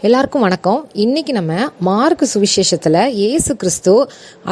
எல்லாருக்கும் வணக்கம். இன்னைக்கு நம்ம மார்க் சுவிசேஷத்தில் இயேசு கிறிஸ்து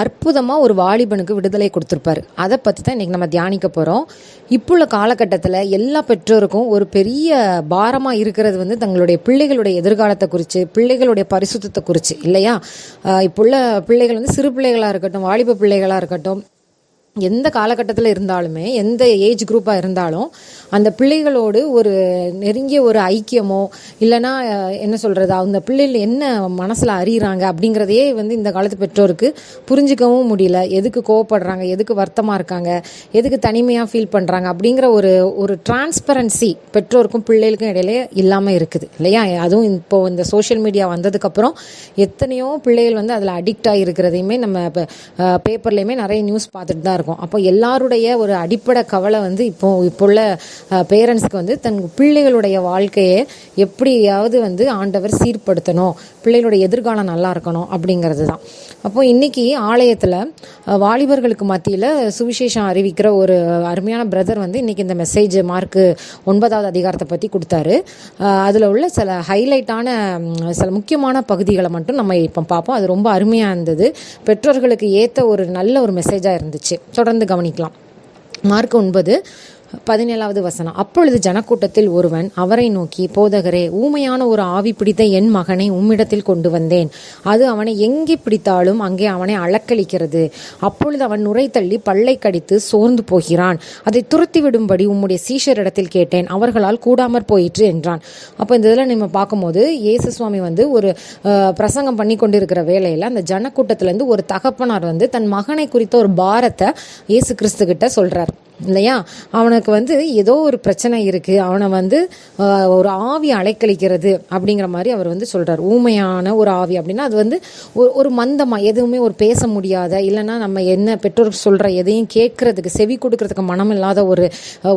அற்புதமாக ஒரு வாலிபனுக்கு விடுதலை கொடுத்துருப்பாரு. அதை பற்றி தான் இன்னைக்கு நம்ம தியானிக்க போகிறோம். இப்போ உள்ள காலகட்டத்தில் எல்லா பெற்றோருக்கும் ஒரு பெரிய பாரமாக இருக்கிறது தங்களுடைய பிள்ளைகளுடைய எதிர்காலத்தை குறித்து, பிள்ளைகளுடைய பரிசுத்தத்தை குறித்து இல்லையா? இப்போ உள்ள பிள்ளைகள் சிறு பிள்ளைகளாக இருக்கட்டும், வாலிப பிள்ளைகளாக இருக்கட்டும், எந்த காலகட்டத்தில் இருந்தாலுமே, எந்த ஏஜ் குரூப்பாக இருந்தாலும் அந்த பிள்ளைகளோடு ஒரு நெருங்கிய ஒரு ஐக்கியமோ இல்லைன்னா என்ன சொல்கிறது, அந்த பிள்ளைகள் என்ன மனசில் அறிகிறாங்க அப்படிங்கிறதையே இந்த காலத்து பெற்றோருக்கு புரிஞ்சிக்கவும் முடியல. எதுக்கு கோவப்படுறாங்க, எதுக்கு வருத்தமாக இருக்காங்க, எதுக்கு தனிமையாக ஃபீல் பண்ணுறாங்க அப்படிங்கிற ஒரு டிரான்ஸ்பரன்சி பெற்றோருக்கும் பிள்ளைகளுக்கும் இடையிலே இல்லாமல் இருக்குது இல்லையா? அதுவும் இப்போது இந்த சோஷியல் மீடியா வந்ததுக்கப்புறம் எத்தனையோ பிள்ளைகள் அதில் அடிக்ட் ஆகி இருக்கிறதையுமே நம்ம இப்போ பேப்பர்லேயுமே நிறைய நியூஸ் பார்த்துட்டு தான் இருக்கோம். அப்போ எல்லாருடைய ஒரு அடிப்படை கவலை இப்போ உள்ள பேரண்ட்ஸ்க்கு தன் பிள்ளைகளுடைய வாழ்க்கையை எப்படியாவது ஆண்டவர் சீர்படுத்தணும், பிள்ளைகளுடைய எதிர்காலம் நல்லா இருக்கணும் அப்படிங்கிறது தான். அப்போ இன்னைக்கு ஆலயத்தில் வாலிபர்களுக்கு மத்தியில் சுவிசேஷம் அறிவிக்கிற ஒரு அருமையான பிரதர் இன்னைக்கு இந்த மெசேஜ் மார்க் 9வது அதிகாரத்தை பற்றி கொடுத்தாரு. அதில் உள்ள சில ஹைலைட்டான சில முக்கியமான பகுதிகளை மட்டும் நம்ம இப்போ பார்ப்போம். அது ரொம்ப அருமையாக இருந்தது. பெற்றோர்களுக்கு ஏற்ற ஒரு நல்ல ஒரு மெசேஜாக இருந்துச்சு. தொடர்ந்து கவனிக்கலாம். மார்க் 9:17 வசனம். அப்பொழுது ஜனக்கூட்டத்தில் ஒருவன் அவரை நோக்கி, போதகரே, ஊமையான ஒரு ஆவி பிடித்த என் மகனை உம்மிடத்தில் கொண்டு வந்தேன். அது அவனை எங்கே பிடித்தாலும் அங்கே அவனை அளக்களிக்கிறது. அப்பொழுது அவன் நுரை தள்ளி பல்லை கடித்து சோர்ந்து போகிறான். அதை துரத்தி விடும்படி உம்முடைய சீஷரிடத்தில் கேட்டேன், அவர்களால் கூடாமற் போயிற்று என்றான். அப்போ இந்த இதில் நம்ம பார்க்கும்போது இயேசு சுவாமி ஒரு பிரசங்கம் பண்ணி கொண்டிருக்கிற வேளையில் அந்த ஜனக்கூட்டத்திலேருந்து ஒரு தகப்பனார் தன் மகனை குறித்த ஒரு பாரத்தை இயேசு கிறிஸ்து கிட்ட சொல்கிறார் இல்லையா? அவனுக்கு ஏதோ ஒரு பிரச்சனை இருக்குது, அவனை ஒரு ஆவி அலைக்கழிக்கிறது அப்படிங்கிற மாதிரி அவர் சொல்கிறார். ஊமையான ஒரு ஆவி அப்படின்னா அது ஒரு மந்தமாக எதுவுமே ஒரு பேச முடியாத, இல்லைன்னா நம்ம என்ன பெற்றோருக்கு சொல்கிற எதையும் கேட்கறதுக்கு செவி கொடுக்கறதுக்கு மனம் இல்லாத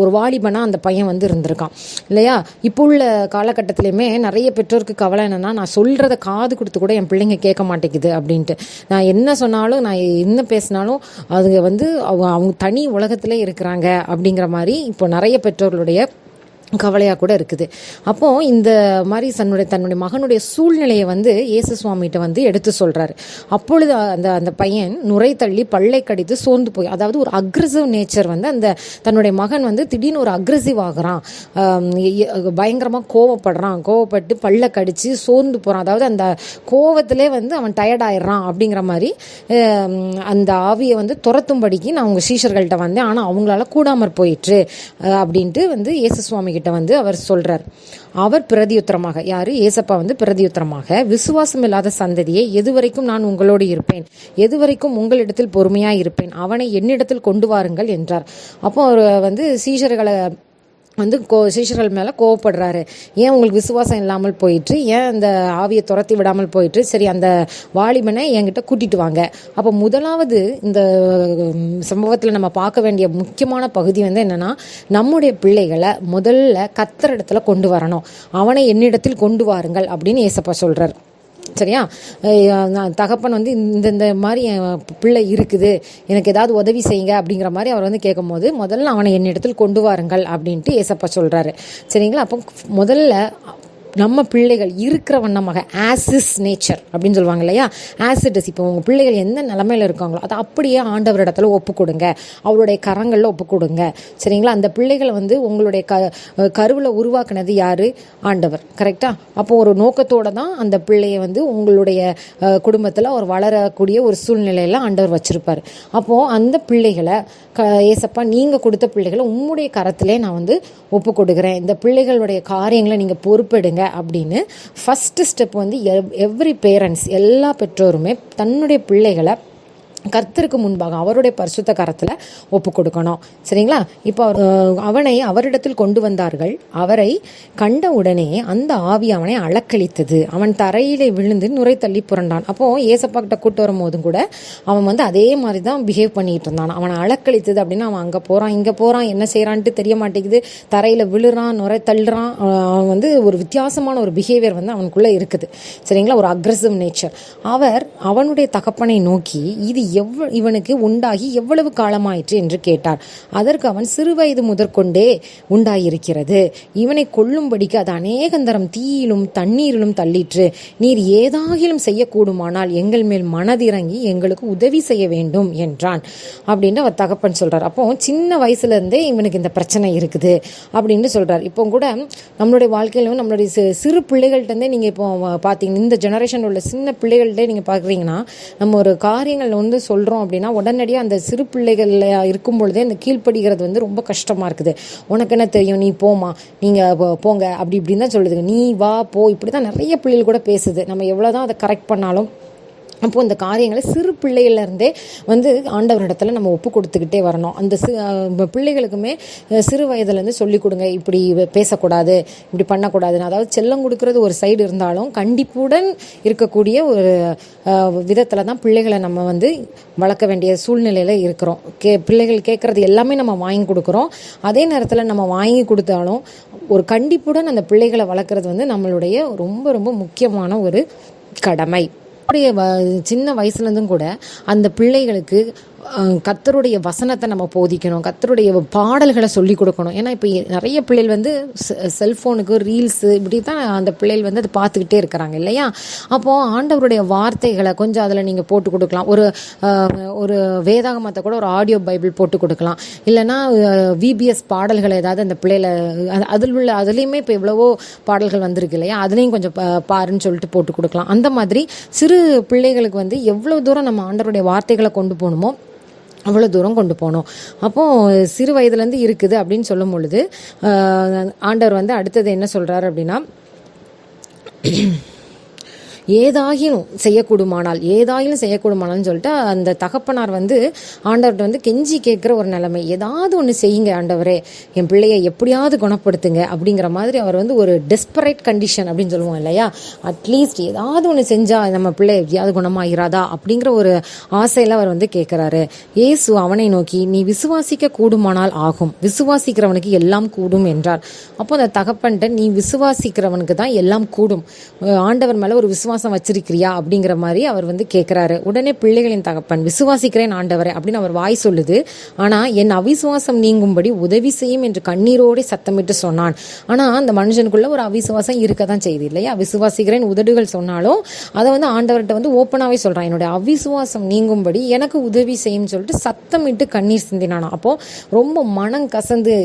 ஒரு வாலிபனா அந்த பையன் இருந்திருக்கான் இல்லையா? இப்போ உள்ள காலகட்டத்திலையுமே நிறைய பெற்றோருக்கு கவலை என்னென்னா, நான் சொல்கிறத காது கொடுத்து கூட என் பிள்ளைங்க கேட்க மாட்டேங்குது அப்படின்ட்டு. நான் என்ன சொன்னாலும், நான் என்ன பேசினாலும் அது அவங்க தனி உலகத்திலே இருக்கிறாங்க அப்படிங்கிற மாதிரி இப்போ நிறைய பெற்றோர்களுடைய கவலையாக கூட இருக்குது. அப்போது இந்த மாதிரி தன்னுடைய மகனுடைய சூழ்நிலையை இயேசு சுவாமிகிட்ட எடுத்து சொல்கிறாரு. அப்பொழுது அந்த பையன் நுரை தள்ளி பல்லை கடித்து சோர்ந்து போய், அதாவது ஒரு அக்ரெசிவ் நேச்சர் அந்த தன்னுடைய மகன் திடீர்னு ஒரு அக்ரெசிவ் ஆகிறான், பயங்கரமாக கோவப்பட்டு பல்லை கடித்து சோர்ந்து போகிறான். அதாவது அந்த கோவத்திலே அவன் டயர்ட் ஆயிடுறான் அப்படிங்கிற மாதிரி அந்த ஆவியை துரத்தும்படிக்கு நான் உங்கள் சீஷர்கள்ட்ட வந்தேன், ஆனால் அவங்களால கூடாமற் போயிற்று அப்படின்ட்டு இயேசு சுவாமி கிட்ட அவர் சொல்றார். அவர் பிரதியுத்தரமாக, யாரு? ஏசப்பா பிரதியுத்தரமாக, விசுவாசம் இல்லாத சந்ததியே, எதுவரைக்கும் நான் உங்களோடு இருப்பேன், எதுவரைக்கும் உங்களிடத்தில் பொறுமையா இருப்பேன், அவனை என்னிடத்தில் கொண்டு வாருங்கள் என்றார். அப்போ அவர் சீஷர்களை சீஷர்கள் மேலே கோவப்படுறாரு. ஏன் உங்களுக்கு விசுவாசம் இல்லாமல் போயிட்டு, ஏன் அந்த ஆவியை துரத்தி விடாமல் போயிட்டு, சரி அந்த வாலிபனை என்கிட்ட கூட்டிட்டு வாங்க. அப்போ முதலாவது இந்த சம்பவத்தில் நம்ம பார்க்க வேண்டிய முக்கியமான பகுதி என்னன்னா, நம்முடைய பிள்ளைகளை முதல்ல கர்த்தர் இடத்துல கொண்டு வரணும். அவனை என்னிடத்தில் கொண்டு வாருங்கள் அப்படின்னு ஏசப்பா சொல்றார். சரியா? தகப்பன் இந்த மாதிரி என் பிள்ளை இருக்குது, எனக்கு ஏதாவது உதவி செய்யுங்க அப்படிங்கிற மாதிரி அவர் கேட்கும் போது, முதல்ல அவனை என்னிடத்தில் கொண்டு வாருங்கள் அப்படின்ட்டு ஏசப்பா சொல்கிறாரு. சரிங்களா? அப்போ முதல்ல நம்ம பிள்ளைகள் இருக்கிற வண்ணமாக ஆசிஸ் நேச்சர் அப்படின்னு சொல்லுவாங்க இல்லையா? ஆசிடஸ். இப்போ உங்கள் பிள்ளைகள் எந்த நிலமையில் இருக்காங்களோ அதை அப்படியே ஆண்டவர் இடத்துல ஒப்பு கொடுங்க, அவருடைய கரங்களில் ஒப்பு கொடுங்க. சரிங்களா? அந்த பிள்ளைகளை உங்களுடைய கருவில் உருவாக்குனது யார்? ஆண்டவர். கரெக்டாக? அப்போது ஒரு நோக்கத்தோடு தான் அந்த பிள்ளையை உங்களுடைய குடும்பத்தில் ஒரு வளரக்கூடிய ஒரு சூழ்நிலையில் ஆண்டவர் வச்சுருப்பார். அப்போது அந்த பிள்ளைகளை ஏசப்பா, நீங்கள் கொடுத்த பிள்ளைகளை உம்முடைய கரத்திலே நான் ஒப்பு கொடுக்குறேன், இந்த பிள்ளைகளுடைய காரியங்களை நீங்கள் பொறுப்பெடுங்க அப்படின்னு ஃபர்ஸ்ட் ஸ்டெப் எவ்ரி பேரண்ட்ஸ், எல்லா பெற்றோருமே தன்னுடைய பிள்ளைகளை கர்த்தருக்கு முன்பாக அவருடைய பரிசுத்த கரத்தில் ஒப்பு கொடுக்கணும். சரிங்களா? இப்போ அவனை அவரிடத்தில் கொண்டு வந்தார்கள். அவரை கண்ட உடனே அந்த ஆவி அவனை அளக்களித்தது. அவன் தரையிலே விழுந்து நுரை தள்ளி புரண்டான். அப்போது ஏசப்பா கிட்ட கூட்டு வரும்போதும் கூட அவன் அதே மாதிரி தான் பிஹேவ் பண்ணிட்டு இருந்தான். அவனை அளக்களித்தது அப்படின்னா அவன் அங்கே போகிறான், இங்கே போகிறான், என்ன செய்கிறான்ட்டு தெரிய மாட்டேங்குது, தரையில் விழுறான், நுரை தள்ளுறான். அவன் ஒரு வித்தியாசமான ஒரு பிஹேவியர் அவனுக்குள்ளே இருக்குது. சரிங்களா? ஒரு அக்ரெசிவ் நேச்சர். அவனுடைய தகப்பனை நோக்கி, இது இவனுக்கு உண்டாகி எவ்வளவு காலமாயிற்று என்று கேட்டார். அதற்கு அவன், சிறுவயது முதற்கொண்டே உண்டாயிருக்கிறது. இவனை கொல்லும்படிக்கு அது அநேகந்தரம் தீயிலும் தண்ணீரிலும் தள்ளிற்று. நீர் ஏதாகிலும் செய்யக்கூடுமானால் எங்கள் மேல் மனதிறங்கி எங்களுக்கு உதவி செய்ய வேண்டும் என்றான் அப்படின்னு அவர் தகப்பன் சொல்றார். அப்போ சின்ன வயசுல இருந்தே இவனுக்கு இந்த பிரச்சனை இருக்குது அப்படின்னு சொல்றார். இப்போ கூட நம்மளுடைய வாழ்க்கையிலும் நம்மளுடைய சிறு பிள்ளைகள்கிட்டருந்தே நீங்கள் இப்போ பார்த்தீங்கன்னா, இந்த ஜெனரேஷன் உள்ள சின்ன பிள்ளைகள்கிட்டே நீங்கள் பார்க்குறீங்கன்னா, நம்ம ஒரு காரியங்கள் வந்து சொல்கிறோம் அப்படின்னா உடனடியாக அந்த சிறு பிள்ளைகளில் இருக்கும் பொழுதே அந்த கீழ்ப்படுகிறது வந்து ரொம்ப கஷ்டமாக இருக்குது. உனக்கு என்ன தெரியும், நீ போமா, நீங்கள் போங்க, அப்படி இப்படின்னு தான் சொல்லுதுங்க. நீ வா போ, இப்படி தான் நிறைய பிள்ளைகள் கூட பேசுது. நம்ம எவ்வளோ தான் அதை கரெக்ட் பண்ணாலும் அப்போது இந்த காரியங்களை சிறு பிள்ளைகள்லேருந்தே வந்து ஆண்டவரிடத்துல நம்ம ஒப்பு கொடுத்துக்கிட்டே வரணும். அந்த பிள்ளைகளுக்குமே சிறு வயதுலேருந்து சொல்லிக் கொடுங்க, இப்படி பேசக்கூடாது, இப்படி பண்ணக்கூடாதுன்னு. அதாவது செல்லம் கொடுக்கறது ஒரு சைடு இருந்தாலும் கண்டிப்புடன் இருக்கக்கூடிய ஒரு விதத்தில் தான் பிள்ளைகளை நம்ம வந்து வளர்க்க வேண்டிய சூழ்நிலையில் இருக்கிறோம். பிள்ளைகள் கேட்குறது எல்லாமே நம்ம வாங்கி கொடுக்குறோம். அதே நேரத்தில் நம்ம வாங்கி கொடுத்தாலும் ஒரு கண்டிப்புடன் அந்த பிள்ளைகளை வளர்க்குறது வந்து நம்மளுடைய ரொம்ப ரொம்ப முக்கியமான ஒரு கடமை. சின்ன வயசுலேருந்தும் கூட அந்த பிள்ளைகளுக்கு கர்த்தருடைய வசனத்தை நம்ம போதிக்கணும், கர்த்தருடைய பாடல்களை சொல்லி கொடுக்கணும். ஏன்னா இப்போ நிறைய பிள்ளைகள் வந்து செல்ஃபோனுக்கு ரீல்ஸு இப்படி தான் அந்த பிள்ளைகள் வந்து அதை பார்த்துக்கிட்டே இருக்கிறாங்க இல்லையா. அப்போது ஆண்டவருடைய வார்த்தைகளை கொஞ்சம் அதில் நீங்கள் போட்டு கொடுக்கலாம். ஒரு வேதாகமத்தை கூட ஒரு ஆடியோ பைபிள் போட்டு கொடுக்கலாம். இல்லைன்னா விபிஎஸ் பாடல்கள் ஏதாவது அந்த பிள்ளைகளை அதுலேயுமே இப்போ எவ்வளவோ பாடல்கள் வந்திருக்கு இல்லையா, அதுலேயும் கொஞ்சம் பாருன்னு சொல்லிட்டு போட்டு கொடுக்கலாம். அந்த மாதிரி சிறு பிள்ளைகளுக்கு வந்து எவ்வளோ தூரம் நம்ம ஆண்டவருடைய வார்த்தைகளை கொண்டு போகணுமோ அவ்வளோ தூரம் கொண்டு போகணும். அப்போது சிறு வயதுலேருந்து இருக்குது அப்படின்னு சொல்லும் பொழுது ஆண்டவர் வந்து அடுத்தது என்ன சொல்கிறார் அப்படின்னா, ஏதாகிலும் செய்யக்கூடுமானால்னு சொல்லிட்டு அந்த தகப்பனார் வந்து ஆண்டவர்கிட்ட வந்து கெஞ்சி கேட்குற ஒரு நிலைமை. ஏதாவது ஒன்று செய்யுங்க ஆண்டவரே, என் பிள்ளையை எப்படியாவது குணப்படுத்துங்க அப்படிங்கிற மாதிரி அவர் வந்து ஒரு டெஸ்பரேட் கண்டிஷன் அப்படின்னு சொல்லுவோம் இல்லையா. அட்லீஸ்ட் ஏதாவது ஒன்று செஞ்சால் நம்ம பிள்ளை எப்படியாவது குணமாகிறாதா அப்படிங்கிற ஒரு ஆசையில் அவர் வந்து கேட்குறாரு. இயேசு அவனை நோக்கி, நீ விசுவாசிக்க கூடுமானால் ஆகும், விசுவாசிக்கிறவனுக்கு எல்லாம் கூடும் என்றார். அப்போ அந்த தகப்பன்ட்ட, நீ விசுவாசிக்கிறவனுக்கு தான் எல்லாம் கூடும், ஆண்டவர் மேலே ஒரு விசுவாசம் வச்சிருக்கிறியா அப்படிங்கிற மாதிரி அவர் வந்து கேட்கிறாரு. உடனே பிள்ளைகளின் தகப்பன், விசுவாசிக்கிறேன் ஆண்டவரே அப்படின்னு அவர் வாய் சொல்லுது. ஆனா என் அவிசுவாசம் நீங்கும்படி உதவி செய்யும் என்று கண்ணீரோடு சத்தமிட்டு சொன்னான். ஆனா அந்த மனுஷனுக்குள்ள ஒரு அவிசுவாசம் இருக்கதான் செய்யுது இல்லையா. விசுவாசிக்கிறேன் உதடுகள் சொன்னாலும் அதை வந்து ஆண்டவர்கிட்ட வந்து ஓப்பனாவே சொல்றான், என்னுடைய அவிசுவாசம் நீங்கும்படி எனக்கு உதவி செய்யும் சொல்லிட்டு சத்தமிட்டு கண்ணீர் சிந்தினானா. அப்போ ரொம்ப மனம் கசந்து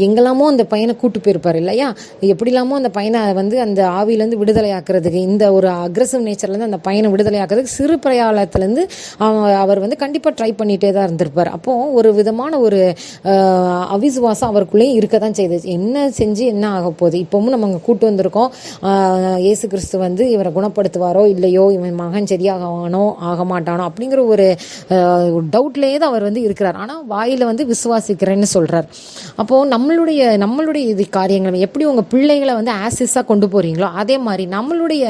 எங்கெல்லாமோ அந்த பையனை கூட்டு போயிருப்பாரு இல்லையா, எப்படிலாமோ அந்த பையனை வந்து அந்த ஆவியிலேருந்து விடுதலை ஆக்குறதுக்கு, இந்த ஒரு அக்ரெசிவ் நேச்சர்லேருந்து அந்த பையனை விடுதலை ஆக்குறதுக்கு சிறு பிரயாலத்துலேருந்து அவர் வந்து கண்டிப்பாக ட்ரை பண்ணிகிட்டே தான் இருந்திருப்பார். அப்போது ஒரு விதமான ஒரு அவிசுவாசம் அவருக்குள்ளேயும் இருக்க தான் செய்யுது. என்ன செஞ்சு என்ன ஆக போகுது, இப்போவும் நம்ம அங்கே கூட்டு வந்திருக்கோம், இயேசு கிறிஸ்து வந்து இவரை குணப்படுத்துவாரோ இல்லையோ, இவன் மகன் சரியாகவானோ ஆக மாட்டானோ அப்படிங்கிற ஒரு டவுட்லேயே தான் அவர் வந்து இருக்கிறார். ஆனால் வாயில் வந்து விசுவாசிக்கிறேன்னு சொல்கிறார். அப்போது நம்மளுடைய இது காரியங்கள் எப்படி உங்கள் பிள்ளைகளை வந்து ஆசிஸாக கொண்டு போகிறீங்களோ அதே மாதிரி நம்மளுடைய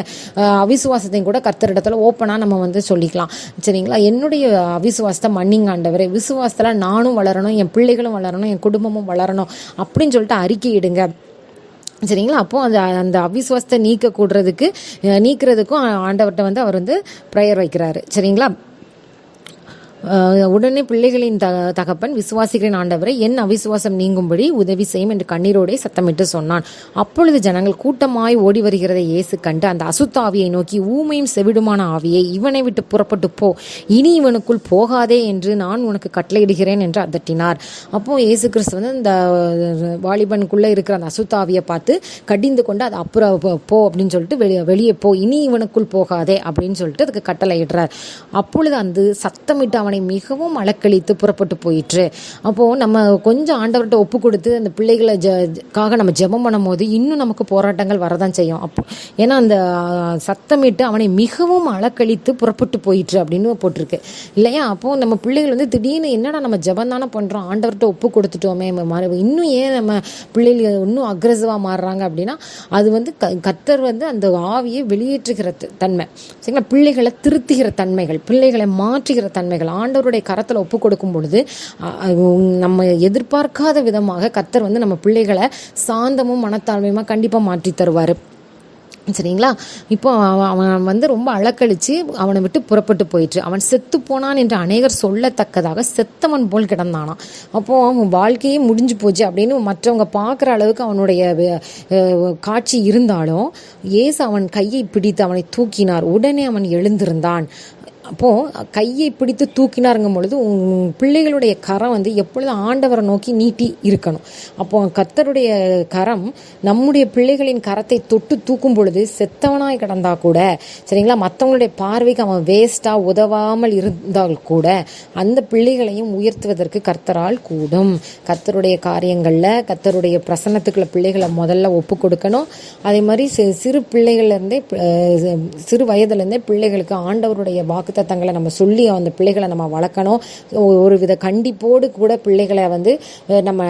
அவிசுவாசத்தையும் கூட கர்த்தரிடத்துல ஓப்பனாக நம்ம வந்து சொல்லிக்கலாம். சரிங்களா, என்னுடைய அவிசுவாசத்தை மன்னிங்க ஆண்டவரே, விசுவாசத்தில் நானும் வளரணும், என் பிள்ளைகளும் வளரணும், என் குடும்பமும் வளரணும் அப்படின்னு சொல்லிட்டு அறிக்கையிடுங்க. சரிங்களா. அப்போ அந்த அவிசுவாசத்தை நீக்கிறதுக்கும் ஆண்டவர்கிட்ட வந்து அவர் வந்து ப்ரேயர் வைக்கிறாரு. சரிங்களா. உடனே பிள்ளைகளின் தகப்பன், விசுவாசிக்கிறேன் ஆண்டவரை, என் அவிசுவாசம் நீங்கும்படி உதவி செய்யும் என்று கண்ணீரோடே சத்தமிட்டு சொன்னான். அப்பொழுது ஜனங்கள் கூட்டமாய் ஓடி வருகிறதை இயேசு கண்டு அந்த அசுத்த ஆவியை நோக்கி, ஊமையும் செவிடுமான ஆவியை இவனை விட்டு புறப்பட்டு போ, இனி இவனுக்குள் போகாதே என்று நான் உனக்கு கட்டளையிடுகிறேன் என்று அதட்டினார். அப்போ இயேசு கிறிஸ்து வந்து இந்த வாலிபனுக்குள்ள இருக்கிற அந்த அசுத்த ஆவியை பார்த்து கடிந்து கொண்டு அது அப்புறம் போ அப்படின்னு சொல்லிட்டு வெளியே போ, இனி இவனுக்குள் போகாதே அப்படின்னு சொல்லிட்டு அதுக்கு கட்டளையிடுறார். அப்பொழுது அந்த சத்தமிட்டு அவனை மிகவும் அலக்களித்து புறப்பட்டு போயிற்று. அப்போது நம்ம கொஞ்சம் ஆண்டவர்கிட்ட ஒப்பு கொடுத்து அந்த பிள்ளைகளுக்காக நம்ம ஜெபம் பண்ணும் போது இன்னும் நமக்கு போராட்டங்கள் வரதான் செய்யும். அப்போ ஏன்னா அந்த சத்தமிட்டு அவனை மிகவும் அலக்களித்து புறப்பட்டு போயிற்று அப்படின்னு போட்டிருக்கு இல்லையா. அப்போது நம்ம பிள்ளைகள் வந்து திடீர்னு என்னடா நம்ம ஜெபம் தானே பண்ணுறோம், ஆண்டவர்கிட்ட ஒப்பு கொடுத்துட்டோமே, இன்னும் ஏன் நம்ம பிள்ளைகள் இன்னும் அக்ரெசிவாக மாறுறாங்க அப்படின்னா அது வந்து கர்த்தர் வந்து அந்த ஆவியை வெளியேற்றுகிற தன்மை, சரிங்களா, பிள்ளைகளை திருத்துகிற தன்மைகள், பிள்ளைகளை மாற்றுகிற தன்மைகள் ஆண்டவருடைய கரத்தில் ஒப்பு கொடுக்கும் பொழுது நம்ம எதிர்பார்க்காத விதமாக கர்த்தர் வந்து நம்ம பிள்ளைகளை சாந்தமும் மனத்தாழ்மையுமா கண்டிப்பாக மாற்றி தருவார். சரிங்களா? இப்போ அவன் வந்து ரொம்ப அலக்கழித்து அவனை விட்டு புறப்பட்டு போயிட்டு அவன் செத்து போனான் என்று அநேகர் சொல்லத்தக்கதாக செத்தவன் போல் கிடந்தானான். அப்போது அவன் வாழ்க்கையே முடிஞ்சு போச்சு அப்படின்னு மற்றவங்க பார்க்குற அளவுக்கு அவனுடைய காட்சி இருந்தாலும் இயேசு அவன் கையை பிடித்து அவனை தூக்கினார். உடனே அவன் எழுந்திருந்தான். அப்போது கையை பிடித்து தூக்கினாருங்கும் பொழுது பிள்ளைகளுடைய கரம் வந்து எப்பொழுதும் ஆண்டவரை நோக்கி நீட்டி இருக்கணும். அப்போது கர்த்தருடைய கரம் நம்முடைய பிள்ளைகளின் கரத்தை தொட்டு தூக்கும் பொழுது செத்தவனாய் கிடந்தா கூட சரிங்களா, மற்றவங்களுடைய பார்வைக்கு அவன் வேஸ்ட்டாக உதவாமல் இருந்தால் கூட அந்த பிள்ளைகளையும் உயர்த்துவதற்கு கர்த்தரால் கூடும். கர்த்தருடைய காரியங்களில் கர்த்தருடைய பிரசன்னத்துக்குள்ள பிள்ளைகளை முதல்ல ஒப்பு கொடுக்கணும். அதே மாதிரி சிறு பிள்ளைகள்லேருந்தே சிறு வயதுலேருந்தே பிள்ளைகளுக்கு ஆண்டவருடைய வாக்கு தத்தங்களை நம்ம சொல்லி அந்த பிள்ளைகளை நம்ம வளர்க்கணும். ஒரு வித கண்டிப்போடு கூட பிள்ளைகளை வந்து நம்ம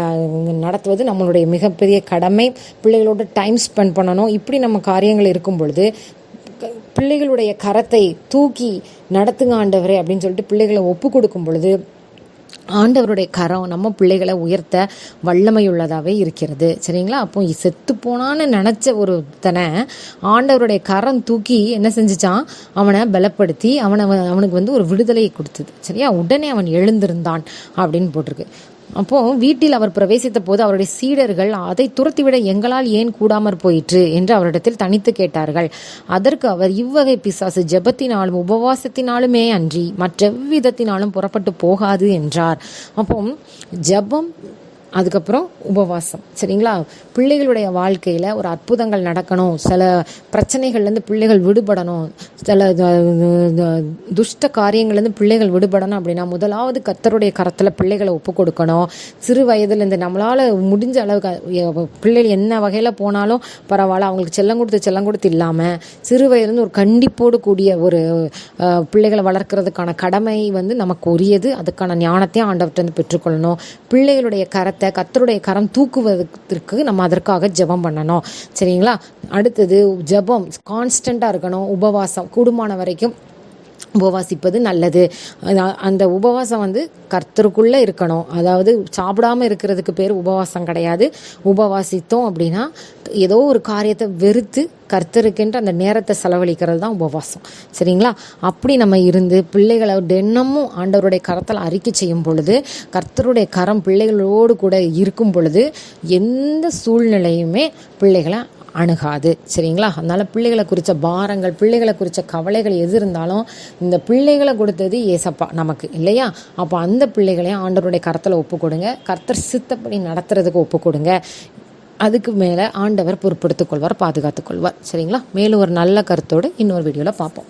நடத்துவது நம்மளுடைய மிகப்பெரிய கடமை. பிள்ளைகளோட டைம் ஸ்பெண்ட் பண்ணணும். இப்படி நம்ம காரியங்கள் இருக்கும் பொழுது பிள்ளைகளுடைய கரத்தை தூக்கி நடத்துங்க ஆண்டவரே அப்படின்னு சொல்லிட்டு பிள்ளைகளை ஒப்பு கொடுக்கும் பொழுது ஆண்டவருடைய கரம் நம்ம பிள்ளைகளை உயர்த்த வல்லமையுள்ளதாகவே இருக்கிறது. சரிங்களா? அப்போ செத்து போனான்னு நினச்ச ஒருத்தனை ஆண்டவருடைய கரம் தூக்கி என்ன செஞ்சுச்சான், அவனை பலப்படுத்தி அவனுக்கு வந்து ஒரு விடுதலையை கொடுத்தது. சரியா? உடனே அவன் எழுந்திருந்தான் அப்படின்னு போட்டிருக்கு. அப்போது வீட்டில் அவர் பிரவேசித்த போது அவருடைய சீடர்கள் அதை துரத்திவிட எங்களால் ஏன் கூடாமற் போயிற்று என்று அவரிடத்தில் தனித்து கேட்டார்கள். அதற்கு அவர், இவ்வகை பிசாசு ஜெபத்தினாலும் உபவாசத்தினாலுமே அன்றி மற்றெவ்விதத்தினாலும் புறப்பட்டு போகாது என்றார். அப்போ ஜெபம், அதுக்கப்புறம் உபவாசம். சரிங்களா? பிள்ளைகளுடைய வாழ்க்கையில் ஒரு அற்புதங்கள் நடக்கணும், சில பிரச்சனைகள்லேருந்து பிள்ளைகள் விடுபடணும், சில துஷ்ட காரியங்கள்லேருந்து பிள்ளைகள் விடுபடணும் அப்படின்னா முதலாவது கர்த்தருடைய கரத்தில் பிள்ளைகளை ஒப்பு கொடுக்கணும். சிறு வயதுலேருந்து நம்மளால் முடிஞ்ச அளவுக்கு பிள்ளைகள் என்ன வகையில் போனாலும் பரவாயில்ல, அவங்களுக்கு செல்லம் கொடுத்து இல்லாமல் சிறு வயதுலேருந்து ஒரு கண்டிப்போடு கூடிய ஒரு பிள்ளைகளை வளர்க்குறதுக்கான கடமை வந்து நமக்கு உரியது. அதுக்கான ஞானத்தையும் ஆண்டவர்கிட்ட பெற்றுக்கொள்ளணும். பிள்ளைகளுடைய கரத்தை கர்த்தருடைய கரம் தூக்குவதற்கு நம்ம அதற்காக ஜெபம் பண்ணணும். சரிங்களா? அடுத்தது ஜெபம் கான்ஸ்டண்ட்டாக இருக்கணும். உபவாசம் கூடுமான வரைக்கும் உபவாசிப்பது நல்லது. அந்த உபவாசம் வந்து கர்த்தருக்குள்ளே இருக்கணும். அதாவது சாப்பிடாமல் இருக்கிறதுக்கு பேர் உபவாசம் கிடையாது. உபவாசித்தோம் அப்படின்னா ஏதோ ஒரு காரியத்தை வெறுத்து கர்த்தருக்கென்று அந்த நேரத்தை செலவழிக்கிறது தான் உபவாசம். சரிங்களா? அப்படி நம்ம இருந்து பிள்ளைகளை தினமும் ஆண்டவருடைய கரத்தில் அறிக்கை செய்யும் பொழுது கர்த்தருடைய கரம் பிள்ளைகளோடு கூட இருக்கும் பொழுது எந்த சூழ்நிலையுமே பிள்ளைகளை அணுகாது. சரிங்களா? அதனால் பிள்ளைகளை குறித்த பாரங்கள், பிள்ளைகளை குறித்த கவலைகள் எது இருந்தாலும் இந்த பிள்ளைகளை கொடுத்தது ஏசப்பா நமக்கு இல்லையா? அப்போ அந்த பிள்ளைகளையும் ஆண்டவருடைய கரத்தில் ஒப்பு கொடுங்க. கர்த்தர் சித்தப்படி நடத்துறதுக்கு ஒப்பு கொடுங்க. அதுக்கு மேலே ஆண்டவர் பொறுப்படுத்திக் கொள்வார், பாதுகாத்துக் கொள்வார். சரிங்களா? மேலும் ஒரு நல்ல கருத்தோடு இன்னொரு வீடியோவில் பார்ப்போம்.